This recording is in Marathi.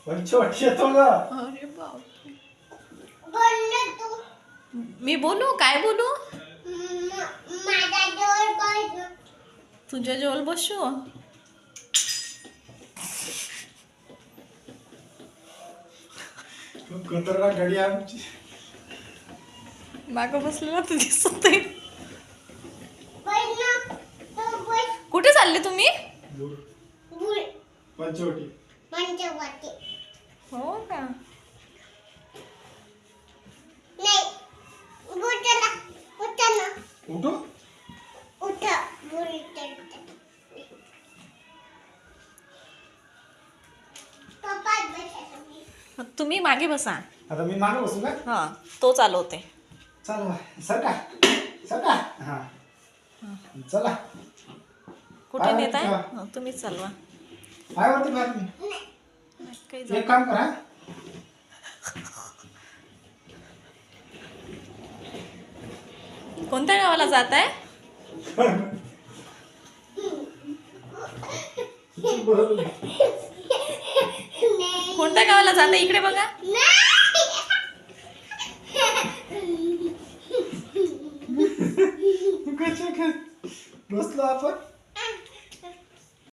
पंचवटी येतो ग. अरे बाप, मी बोलू काय बोलू? तुझ्या जवळ बसू? कुत्रा घडी आमची मागं बसलेला तर दिसत आहे. कुठे चालले तुम्ही? पंचवटी. हो का? उठू. तुम्ही मागे बसा. आता मी मागे बसू का? हा, तो चालवते. चालवा सरका सरका. हा चला. कुठे नेत आहे? तुम्हीच चालवा. पायावरती मार मी. काही एक जाऊ. काम करा. कोणत्या गावाला जात आहे? कोणत्या गावाला जात आहे? इकडे बघा. बसलो आपण.